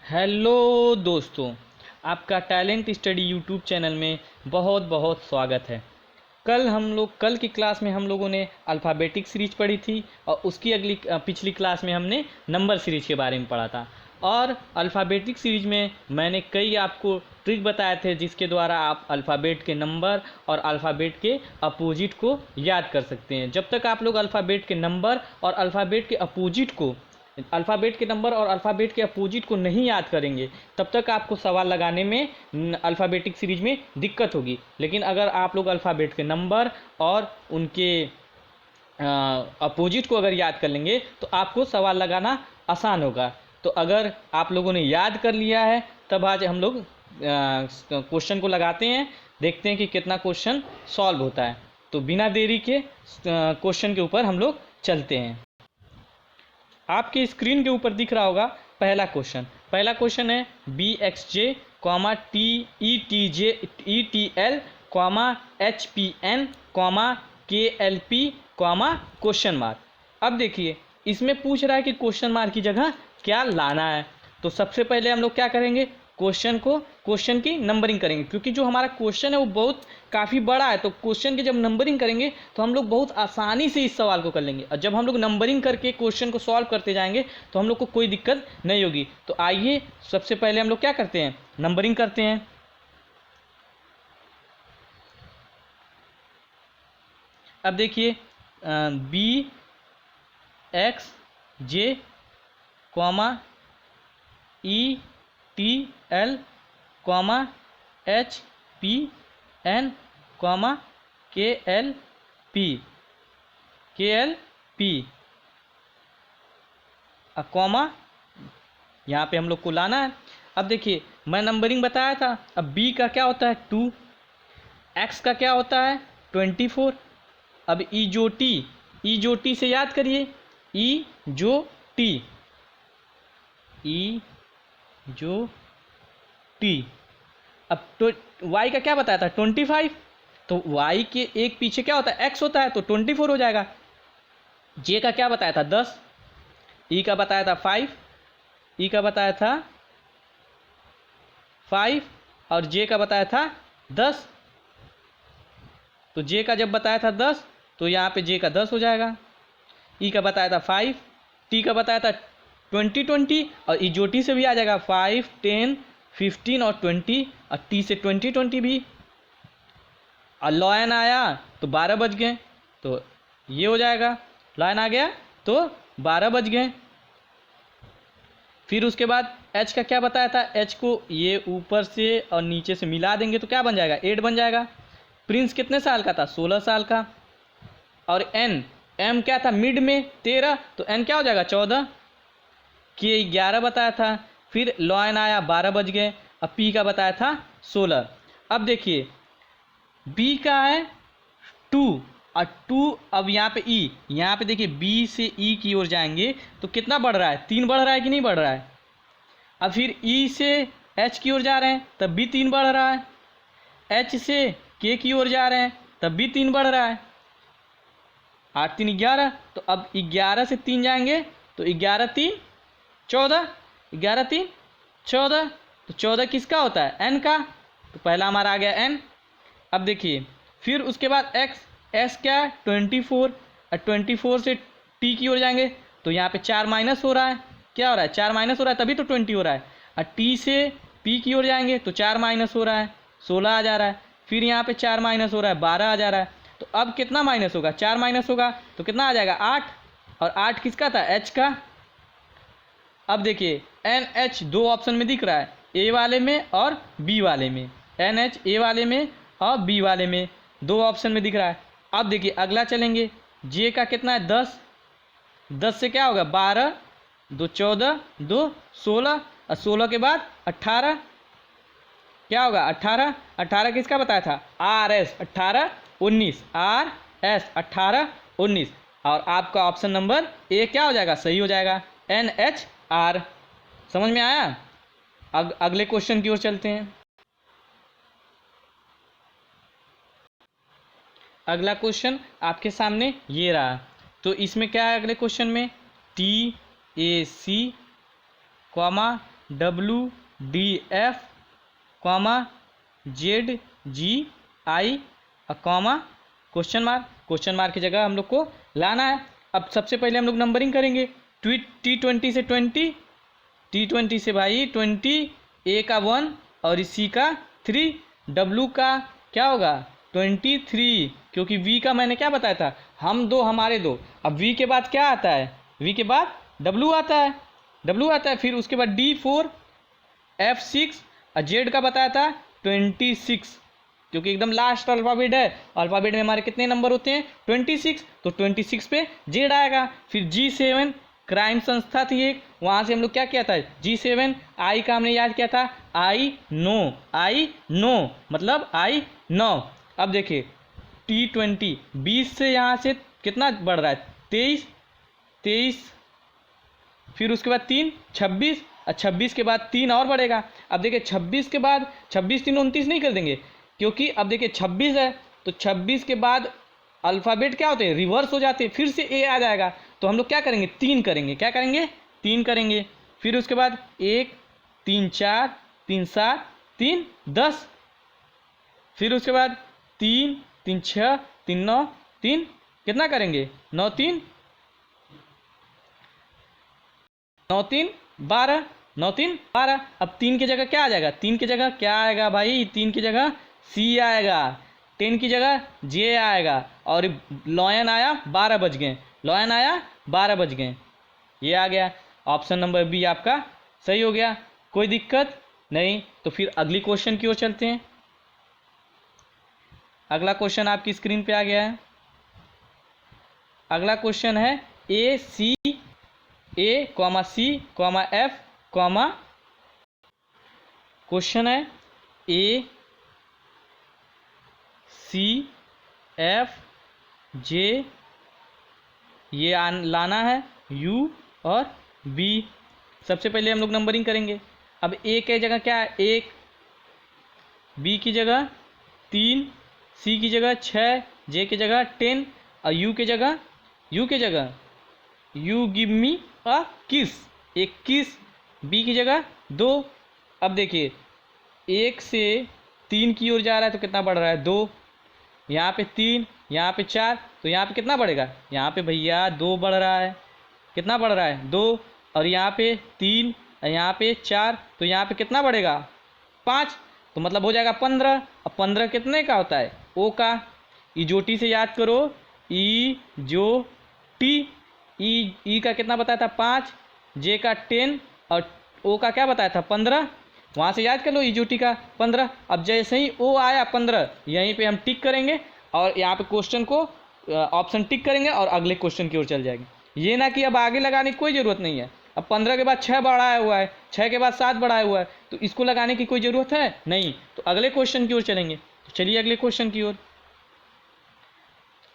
Hello दोस्तों, आपका talent study YouTube channel में बहुत बहुत स्वागत है। कल की क्लास में हम लोगों ने अल्फ़ाबेटिक सीरीज पढ़ी थी और उसकी पिछली क्लास में हमने नंबर सीरीज के बारे में पढ़ा था। और अल्फ़ाबेटिक सीरीज में मैंने कई आपको ट्रिक बताए थे जिसके द्वारा आप अल्फ़ाबेट के नंबर और अल्फ़ाबेट के अपोजिट को याद कर सकते हैं। जब तक आप लोग अल्फ़ाबेट के नंबर और अल्फ़ाबेट के अपोजिट को नहीं याद करेंगे तब तक आपको सवाल लगाने में अल्फ़ाबेटिक सीरीज में दिक्कत होगी। लेकिन अगर आप लोग अल्फ़ाबेट के नंबर और उनके अपोजिट को अगर याद कर लेंगे तो आपको सवाल लगाना आसान होगा। तो अगर आप लोगों ने याद कर लिया है तब आज हम लोग क्वेश्चन को लगाते हैं, देखते हैं कि कितना क्वेश्चन सॉल्व होता है। तो बिना देरी के क्वेश्चन के ऊपर हम लोग चलते हैं। आपके स्क्रीन के ऊपर दिख रहा होगा पहला क्वेश्चन है BXJ, TETL, HPN, KLP, question mark. अब देखिए इसमें पूछ रहा है कि क्वेश्चन मार्क की जगह क्या लाना है। तो सबसे पहले हम लोग क्या करेंगे, क्वेश्चन की नंबरिंग करेंगे, क्योंकि जो हमारा क्वेश्चन है वो बहुत काफ़ी बड़ा है। तो क्वेश्चन की जब नंबरिंग करेंगे तो हम लोग बहुत आसानी से इस सवाल को कर लेंगे। और जब हम लोग नंबरिंग करके क्वेश्चन को सॉल्व करते जाएंगे तो हम लोग को कोई दिक्कत नहीं होगी। तो आइए सबसे पहले हम लोग क्या करते हैं, नंबरिंग करते हैं। अब देखिए BXJ, ETL, HPN, KLP comma यहाँ पे हम लोग को लाना है। अब देखिए मैं नंबरिंग बताया था। अब B का क्या होता है 2, X का क्या होता है 24। अब ई जो टी से याद करिए, ई जो टी। अब तो y का क्या बताया था 25, तो y के एक पीछे क्या होता है x होता है, तो 24 हो जाएगा। j का क्या बताया था 10, e का बताया था 5 और j का बताया था 10। तो j का जब बताया था 10 तो यहाँ पे j का 10 हो जाएगा। e का बताया था 5, t का बताया था 20 और ई जो टी से भी आ जाएगा 5, 10, 15 और 20 और टी से 20 भी। और लॉयन आया तो 12 बज गए, तो ये हो जाएगा। लॉयन आ गया तो 12 बज गए। फिर उसके बाद h का क्या बताया था, h को ये ऊपर से और नीचे से मिला देंगे तो क्या बन जाएगा 8 बन जाएगा। प्रिंस कितने साल का था 16 साल का। और m क्या था मिड में 13, तो n क्या हो जाएगा 14। के 11 बताया था। फिर लॉयन आया 12 बज गए। अब p का बताया था 16। अब देखिए b का है 2 और 2, अब यहाँ पे e, यहाँ पे देखिए b से e की ओर जाएंगे तो कितना बढ़ रहा है 3 बढ़ रहा है कि नहीं बढ़ रहा है। अब फिर e से h की ओर जा रहे हैं तब भी 3 बढ़ रहा है। h से k की ओर जा रहे हैं तब भी 3 बढ़ रहा है। 8 3 11, तो अब 11 से 3 जाएंगे तो 11 3 14, 11 3 14, तो 14 किसका होता है n का, तो पहला हमारा आ गया n। अब देखिए फिर उसके बाद s क्या है 24 और 24 से t की ओर जाएंगे तो यहाँ पे 4 माइनस हो रहा है। क्या हो रहा है 4 माइनस हो रहा है, तभी तो 20 हो रहा है। और t से p की ओर जाएंगे तो 4 माइनस हो रहा है 16 आ जा रहा है। फिर यहाँ पे 4 माइनस हो रहा है 12 आ जा रहा है। तो अब कितना माइनस होगा 4 माइनस होगा तो कितना आ जाएगा 8, और 8 किसका था h का। अब देखिए NH दो ऑप्शन में दिख रहा है, A वाले में और B वाले में। NH A वाले में और B वाले में दो ऑप्शन में दिख रहा है। अब देखिए अगला चलेंगे, J का कितना है 10, 10 से क्या होगा 12, 2 14, 2 16 और 16 के बाद 18, क्या होगा 18। 18 किसका बताया था RS 18 19, RS 18 19, और आपका ऑप्शन नंबर ए क्या हो जाएगा सही हो जाएगा NHR। समझ में आया। अगले क्वेश्चन की ओर चलते हैं। अगला क्वेश्चन आपके सामने ये रहा। तो इसमें क्या है अगले क्वेश्चन में TAC, WDF comma ZGI comma question mark की जगह हम लोग को लाना है। अब सबसे पहले हम लोग नंबरिंग करेंगे। T20 से 20, T20 से भाई 20, A का 1 और C का 3, W का क्या होगा 23, क्योंकि V का मैंने क्या बताया था, हम दो हमारे दो। अब V के बाद क्या आता है, V के बाद W आता है, फिर उसके बाद D4, F6 और Z का बताया था 26, क्योंकि एकदम लास्ट अल्फ़ाबेट है। अल्फ़ाबेट में हमारे कितने नंबर होते हैं 26, तो 26 पे Z आएगा। फिर G7 क्राइम संस्था थी एक, वहाँ से हम लोग क्या किया था G7, I का हमने याद किया था I नो मतलब I नो। अब देखिए T20 20 से यहाँ से कितना बढ़ रहा है 23, फिर उसके बाद 3 26 और 26 के बाद 3 और बढ़ेगा। अब देखिए 26 के बाद 26 3 29 नहीं कर देंगे, क्योंकि अब देखिए 26 है तो 26 के बाद अल्फ़ाबेट क्या होते हैं रिवर्स हो जाते हैं, फिर से A आ जाएगा। तो हम लोग क्या करेंगे 3 करेंगे, क्या करेंगे 3 करेंगे। फिर उसके बाद 1 3 4 3 7 3 10, फिर उसके बाद 3 3 6 3 9 3 कितना करेंगे 9 3 9 3 12, 9 3 12। अब 3 की जगह क्या आ जाएगा, 3 की जगह क्या आएगा भाई, 3 की जगह C आएगा, 10 की जगह J आएगा, और लॉयन आया 12 बज गए, लॉयन आया 12 बज गए, ये आ गया। ऑप्शन नंबर बी आपका सही हो गया, कोई दिक्कत नहीं। तो फिर अगली क्वेश्चन की ओर चलते हैं। अगला क्वेश्चन आपकी स्क्रीन पे आ गया है। अगला क्वेश्चन है A C F, क्वेश्चन है A C F J, ये लाना है U और B। सबसे पहले हम लोग नंबरिंग करेंगे। अब A की जगह क्या है 1, B की जगह 3, C की जगह 6, J की जगह 10 और U की जगह you give me a kiss, 21, B की जगह 2। अब देखिए 1 से 3 की ओर जा रहा है तो कितना बढ़ रहा है 2, यहाँ पे 3, यहाँ पे 4, तो यहाँ पे कितना बढ़ेगा, यहाँ पे भैया 2 बढ़ रहा है, कितना बढ़ रहा है 2, और यहाँ पे 3 और यहाँ पे 4, तो यहाँ पे कितना बढ़ेगा 5, तो मतलब हो जाएगा 15। अब 15 कितने का होता है ओ का, इजोटी से याद करो, ई जो टी, ई का कितना बताया था 5, जे का 10 और ओ का क्या बताया था 15, वहाँ से याद कर लो इजोटी का 15। अब जैसे ही ओ आया 15, यहीं पे हम टिक करेंगे और यहाँ पे क्वेश्चन को ऑप्शन टिक करेंगे और अगले क्वेश्चन की ओर चल जाएंगे। ये ना कि अब आगे लगाने की कोई ज़रूरत नहीं है। अब 15 के बाद 6 बढ़ाया हुआ है, 6 के बाद 7 बढ़ाया हुआ है, तो इसको लगाने की कोई ज़रूरत है नहीं, तो अगले क्वेश्चन की ओर चलेंगे। तो चलिए अगले क्वेश्चन की ओर।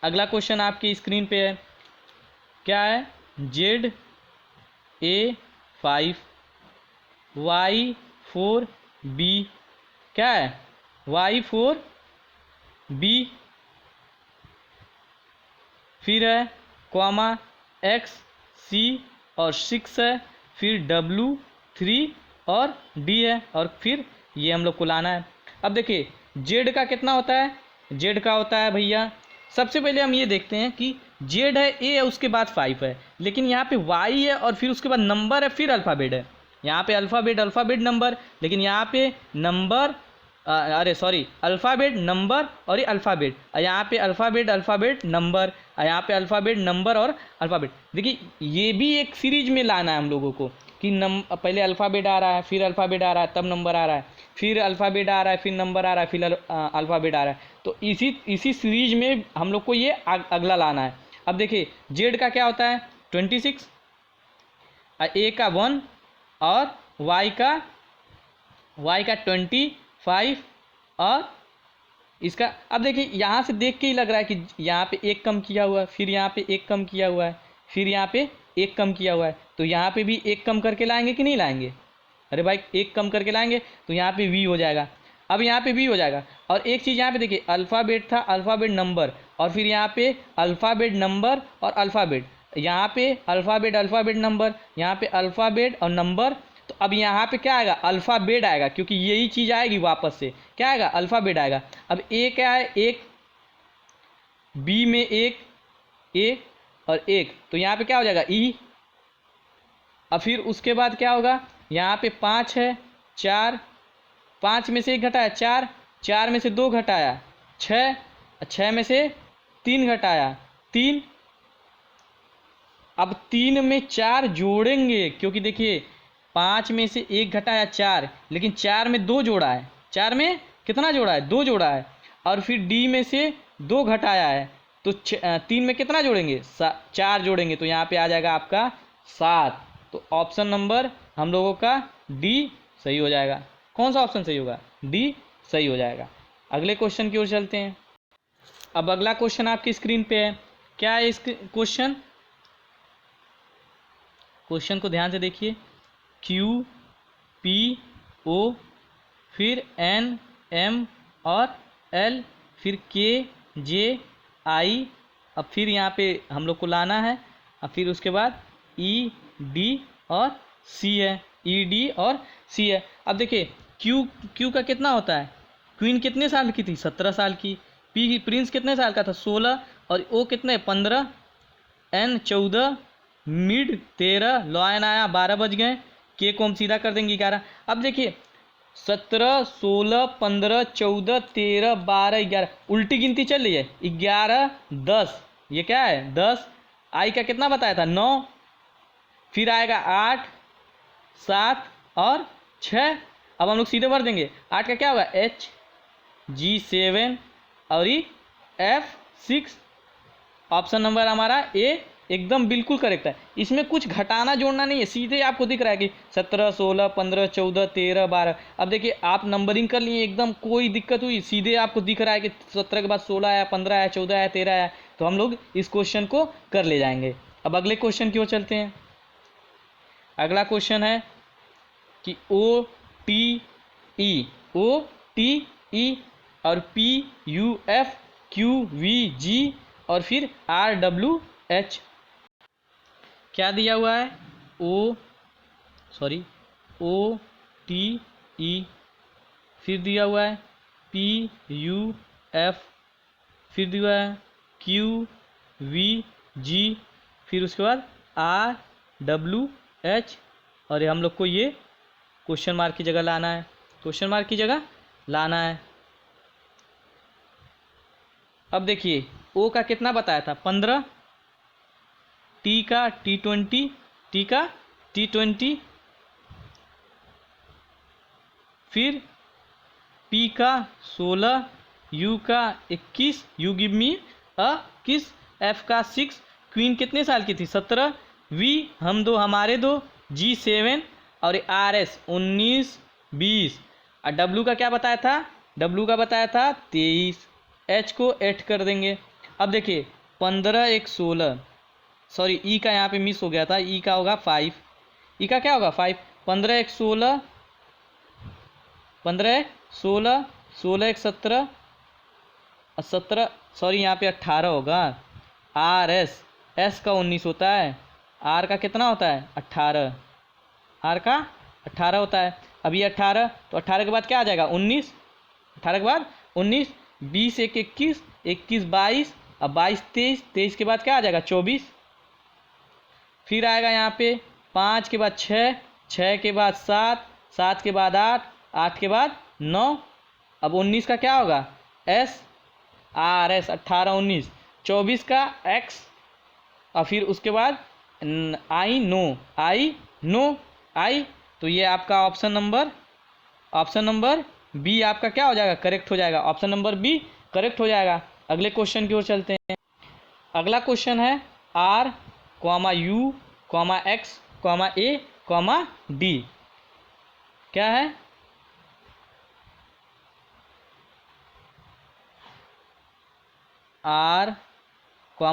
अगला क्वेश्चन आपकी स्क्रीन पे है, क्या है ZA5 Y4B, क्या है Y4B, फिर है कॉमा XC और 6 है, फिर W3 और D है, और फिर ये हम लोग को लाना है। अब देखिए Z का कितना होता है, Z का होता है भैया, सबसे पहले हम ये देखते हैं कि Z है A है उसके बाद 5 है, लेकिन यहाँ पे Y है और फिर उसके बाद नंबर है, फिर अल्फ़ाबेट है। यहाँ पे अल्फ़ाबेट नंबर, लेकिन यहाँ पे नंबर अल्फ़ाबेट नंबर और ये अल्फ़ाबेट, यहाँ पे अल्फ़ाबेट नंबर, यहाँ पे अल्फ़ाबेट नंबर और अल्फ़ाबेट। देखिए ये भी एक सीरीज में लाना है हम लोगों को कि पहले अल्फ़ाबेट आ रहा है, फिर अल्फ़ाबेट आ रहा है, तब नंबर आ रहा है, फिर अल्फ़ाबेट आ रहा है, फिर नंबर आ रहा है, फिर अल्फ़ाबेट आ रहा है। तो इसी सीरीज में हम लोग को ये अगला लाना है। अब देखिए Z का क्या होता है 26, A का 1 और Y का 25 और इसका, अब देखिए यहाँ से देख के ही लग रहा है कि यहाँ पे 1 कम किया हुआ है, फिर यहाँ पे 1 कम किया हुआ है, फिर यहाँ पे 1 कम किया हुआ है, तो यहाँ पे भी 1 कम करके लाएंगे कि नहीं लाएंगे, अरे भाई 1 कम करके लाएंगे तो यहाँ पे V हो जाएगा। अब यहाँ पे V हो जाएगा, और एक चीज़ यहाँ पे देखिए अल्फ़ाबेट था, अल्फ़ाबेट नंबर, और फिर यहाँ पे अल्फ़ाबेट नंबर और अल्फ़ाबेट, यहाँ पे अल्फ़ाबेट नंबर, यहाँ पे अल्फ़ाबेट और नंबर, तो अब यहाँ पे क्या आएगा, अल्फ़ा बेड आएगा, क्योंकि यही चीज़ आएगी वापस से, क्या आएगा, अल्फ़ा बेड आएगा। अब ए क्या है, एक, बी में एक और एक, तो यहाँ पे क्या हो जाएगा, ई। अब फिर उसके बाद क्या होगा, यहाँ पे 5 है, 4, 5 में से 1 घटाया 4, 4 में से 2 घटाया 6, 6 में से 3 घटाया 3। अब 3 में 4 जोड़ेंगे, क्योंकि देखिए 5 में से 1 घटाया 4, लेकिन 4 में 2 जोड़ा है, 4 में कितना जोड़ा है, 2 जोड़ा है। और फिर डी में से 2 घटाया है, तो 3 में कितना जोड़ेंगे, 4 जोड़ेंगे, तो यहाँ पे आ जाएगा आपका 7। तो ऑप्शन नंबर हम लोगों का डी सही हो जाएगा। कौन सा ऑप्शन सही होगा, डी सही हो जाएगा। अगले क्वेश्चन की ओर चलते हैं। अब अगला क्वेश्चन आपकी स्क्रीन पे है। क्या है इस क्वेश्चन को ध्यान से देखिए। क्यू पी ओ, फिर एन एम और एल, फिर के जे आई, अब फिर यहाँ पे हम लोग को लाना है। अब फिर उसके बाद ई डी और सी है, ई डी और सी है। अब देखिए क्यू का कितना होता है, क्वीन कितने साल की थी, 17 साल की। पी प्रिंस कितने साल का था, 16, और ओ कितने, 15, एन 14, मिड 13, लॉयन आया 12 बज गए, के को हम सीधा कर देंगे 11। अब देखिए 17, 16, 15, 14, 13, 12, 11, उल्टी गिनती चल रही है, 11, 10, ये क्या है 10। आई का कितना बताया था, 9, फिर आएगा 8, 7 और 6। अब हम लोग सीधे भर देंगे, 8 का क्या होगा, एच, जी 7 और ई एफ 6। ऑप्शन नंबर हमारा ए एकदम बिल्कुल करेक्ट है। इसमें कुछ घटाना जोड़ना नहीं है, सीधे आपको दिख रहा है कि 17, 16, 15, 14, 13, 12। अब देखिए आप नंबरिंग कर लिए एकदम, कोई दिक्कत हुई, सीधे आपको दिख रहा है कि 17 के बाद 16 आया, 15 आया, 14 आया, 13 आया, तो हम लोग इस क्वेश्चन को कर ले जाएंगे। अब अगले क्वेश्चन की ओर चलते हैं। अगला क्वेश्चन है कि ओ टी ई और P U F Q we जी और फिर आर डब्ल्यू एच। क्या दिया हुआ है, ओ टी ई, फिर दिया हुआ है पी यू एफ, फिर दिया हुआ है क्यू वी जी, फिर उसके बाद आर डब्ल्यू एच, और हम लोग को ये क्वेश्चन मार्क की जगह लाना है, क्वेश्चन मार्क की जगह लाना है। अब देखिए ओ का कितना बताया था, 15, टी का T20, फिर पी का 16, यू का 21, यू गिव मी अ किस, एफ का 6, क्वीन कितने साल की थी, 17, वी हम दो हमारे दो, जी 7 और आर एस 19, 20, और डब्ल्यू का क्या बताया था, डब्ल्यू का बताया था 23, एच को 8 कर देंगे। अब देखिए 15 एक 16, सॉरी ई का यहाँ पे मिस हो गया था, ई का होगा 5, ई का क्या होगा 5, 15 एक 16, 15 एक 16, 16 एक 17 और 17, सॉरी यहाँ पे 18 होगा। आर एस, एस का 19 होता है, आर का कितना होता है 18, आर का 18 होता है। अब ये 18, तो 18 के बाद क्या आ जाएगा 19, 18 के बाद 19, 20 एक 21, 21 22 और 22 23, 23 के बाद क्या आ जाएगा 24, फिर आएगा यहाँ पे 5 के बाद 6, 6 के बाद 7, 7 के बाद 8, 8 के बाद 9, अब 19 का क्या होगा एस, आर एस 18 19, 24 का एक्स, और फिर उसके बाद आई नो आई, तो ये आपका ऑप्शन नंबर बी आपका क्या हो जाएगा, करेक्ट हो जाएगा, ऑप्शन नंबर बी करेक्ट हो जाएगा। अगले क्वेश्चन की ओर चलते हैं। अगला क्वेश्चन है R U X A D. क्या है, R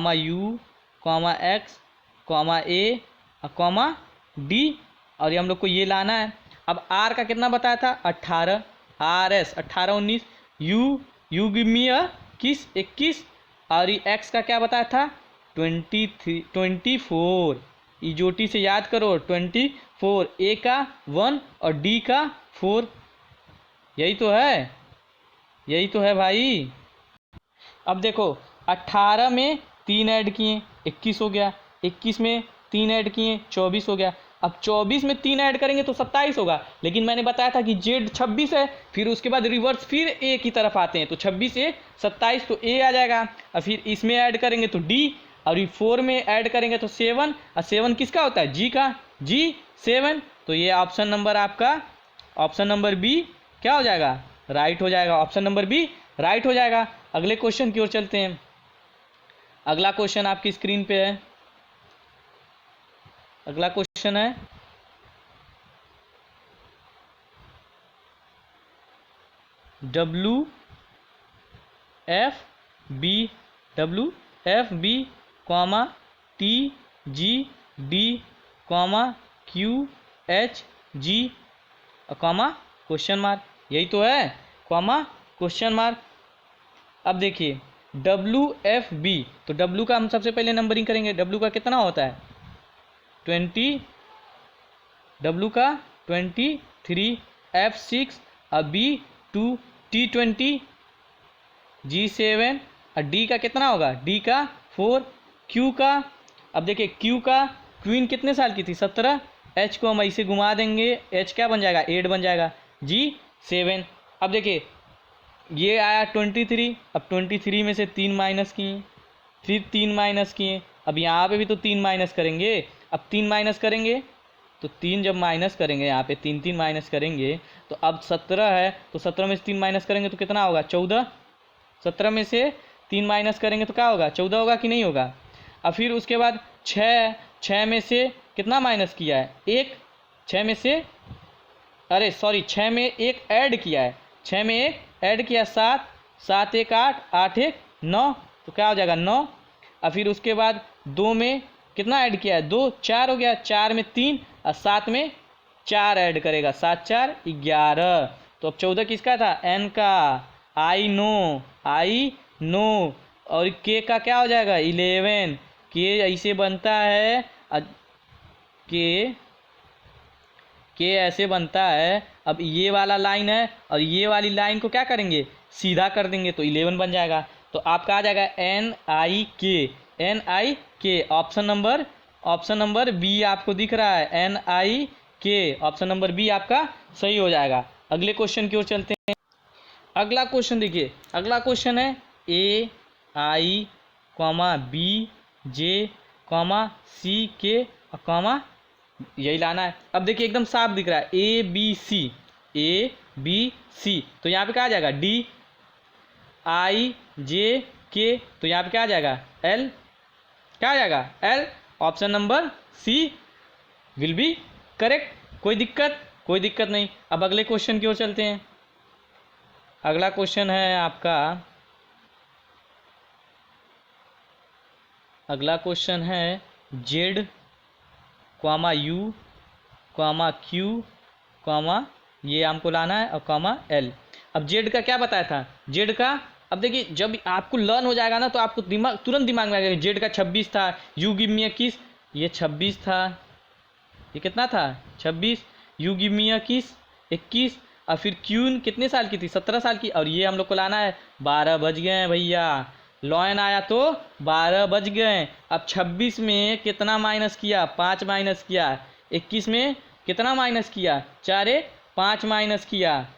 U X A D, और ये हम लोग को ये लाना है। अब आर का कितना बताया था 18, R S 18 19, you give me a kiss 21, और ये एक्स का क्या बताया था 24, इजोटी से याद करो 4, ए का 1 और डी का 4। यही तो है, यही तो है भाई। अब देखो 18 में 3 ऐड किए 21 हो गया, 21 में 3 ऐड किए 24 हो गया। अब 24 में 3 ऐड करेंगे तो 27 होगा, लेकिन मैंने बताया था कि जेड 26 है, फिर उसके बाद रिवर्स फिर ए की तरफ आते हैं तो 26 ए 27 तो ए आ जाएगा, और फिर इसमें ऐड करेंगे तो डी, और 4 में ऐड करेंगे तो 7, और 7 किसका होता है, जी का, जी 7। तो ये ऑप्शन नंबर आपका, ऑप्शन नंबर बी क्या हो जाएगा, राइट हो जाएगा। ऑप्शन नंबर बी राइट हो जाएगा। अगले क्वेश्चन की ओर चलते हैं। अगला क्वेश्चन आपकी स्क्रीन पे है। अगला क्वेश्चन है W F B comma T G D comma Q H G comma question mark. यही तो है, कॉमा क्वेश्चन मार्क। अब देखिए डब्ल्यू एफ बी, तो डब्ल्यू का हम सबसे पहले नंबरिंग करेंगे। डब्ल्यू का कितना होता है 20, डब्ल्यू का 23, एफ 6 और बी 2, टी 20, जी 7 और डी का कितना होगा, डी का 4, क्यू का, अब देखिए क्यू का क्वीन कितने साल की थी 17, एच को हम ऐसे घुमा देंगे, एच क्या बन जाएगा 8 बन जाएगा, जी 7। अब देखिए ये आया 23, अब 23 में से 3 माइनस किए, फिर 3 माइनस किए, अब यहाँ पे भी तो 3 माइनस करेंगे। अब 3 माइनस करेंगे तो 3 जब माइनस करेंगे यहाँ पे 3 माइनस करेंगे तो अब 17 है, तो 17 में से 3 माइनस करेंगे तो कितना होगा 14। 17 में से 3 माइनस करेंगे तो क्या होगा 14 होगा कि नहीं होगा। अब फिर उसके बाद 6 में से कितना माइनस किया है 1, 6 में से, अरे सॉरी 6 में 1 ऐड किया है, 6 में 1 ऐड किया 7, 7 1 8, 8 1 9, तो क्या हो जाएगा 9। और फिर उसके बाद 2 में कितना ऐड किया है 2, 4 हो गया, 4 में 3 और 7 में 4 ऐड करेगा, 7 4 11। तो अब 14 किसका था एन का, आई नो, और के का क्या हो जाएगा 11, के ऐसे बनता है, के ऐसे बनता है। अब ये वाला लाइन है और ये वाली लाइन को क्या करेंगे सीधा कर देंगे तो 11 बन जाएगा। तो आपका आ जाएगा NIK। ऑप्शन नंबर बी आपको दिख रहा है NIK, ऑप्शन नंबर बी आपका सही हो जाएगा। अगले क्वेश्चन की ओर चलते हैं। अगला क्वेश्चन देखिए, अगला क्वेश्चन है AI, B, J, C, K और यही लाना है। अब देखिए एकदम साफ दिख रहा है A B C, तो यहाँ पे क्या आ जाएगा DIJK, तो यहाँ पे क्या आ जाएगा L, क्या आ जाएगा L। Option number C will be correct. कोई दिक्कत नहीं। अब अगले क्वेश्चन की ओर चलते हैं। अगला क्वेश्चन है आपका, अगला क्वेश्चन है Z, U, Q, ये हमको लाना है और L। अब Z का क्या बताया था, Z का अब देखिए जब आपको लर्न हो जाएगा ना तो आपको तुरंत दिमाग में आ जाएगा। Z का 26 था, यू गिव मी 21, ये 26 था, ये कितना था 26, यू गिव मी 21, और फिर क्यून कितने साल की थी 17 साल की, और ये हम लोग को लाना है 12 बज गए हैं भैया, लॉयन आया तो 12 बज गए। अब 26 में कितना माइनस किया 5 माइनस किया, 21 में कितना माइनस किया 4 5 माइनस किया,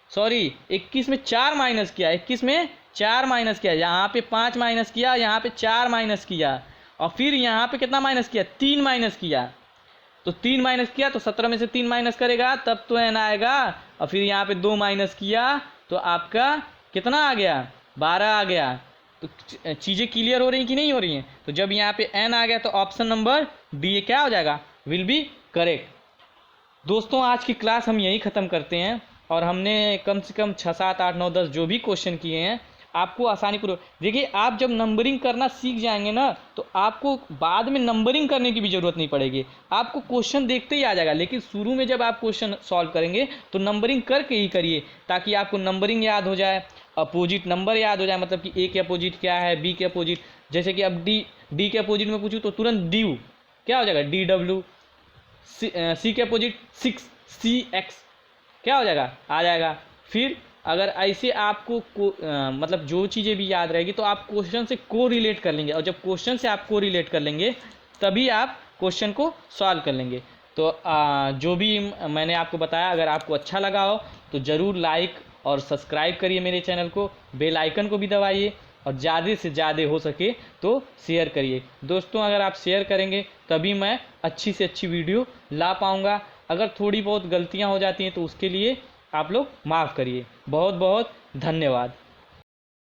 सॉरी 21 में 4 माइनस किया, 21 में 4 माइनस किया, यहाँ पे 5 माइनस किया, यहाँ पे 4 माइनस किया, और फिर यहाँ पे कितना माइनस किया 3 माइनस किया। तो 3 माइनस किया तो 17 में से 3 माइनस करेगा तब तो एन आएगा, और फिर यहाँ पे 2 माइनस किया तो आपका कितना आ गया 12 आ गया। तो चीज़ें क्लियर हो रही कि नहीं हो रही हैं। तो जब यहाँ पे एन आ गया तो ऑप्शन नंबर डी क्या हो जाएगा विल बी करेक्ट। दोस्तों आज की क्लास हम यही ख़त्म करते हैं, और हमने कम से कम 6 7 8 9 10 जो भी क्वेश्चन किए हैं आपको आसानी पूर्वक, देखिए आप जब नंबरिंग करना सीख जाएंगे ना तो आपको बाद में नंबरिंग करने की भी ज़रूरत नहीं पड़ेगी, आपको क्वेश्चन देखते ही आ जाएगा। लेकिन शुरू में जब आप क्वेश्चन सॉल्व करेंगे तो नंबरिंग करके ही करिए, ताकि आपको नंबरिंग याद हो जाए, अपोजिट नंबर याद हो जाए, मतलब कि ए के अपोजिट क्या है, बी के अपोजिट, जैसे कि अब डी के अपोजिट में पूछूँ तो तुरंत डी क्या हो जाएगा DW, सी के अपोजिट 6cx क्या हो जाएगा, आ जाएगा। फिर अगर ऐसे आपको मतलब जो चीज़ें भी याद रहेगी तो आप क्वेश्चन से को रिलेट कर लेंगे, और जब क्वेश्चन से आप को रिलेट कर लेंगे तभी आप क्वेश्चन को सॉल्व कर लेंगे। तो जो भी मैंने आपको बताया अगर आपको अच्छा लगा हो तो ज़रूर लाइक और सब्सक्राइब करिए मेरे चैनल को, बेल आइकन को भी दबाइए, और ज़्यादा से ज़्यादा हो सके तो शेयर करिए। दोस्तों अगर आप शेयर करेंगे तभी मैं अच्छी से अच्छी वीडियो ला पाऊँगा। अगर थोड़ी बहुत गलतियाँ हो जाती हैं तो उसके लिए आप लोग माफ़ करिए। बहुत बहुत धन्यवाद।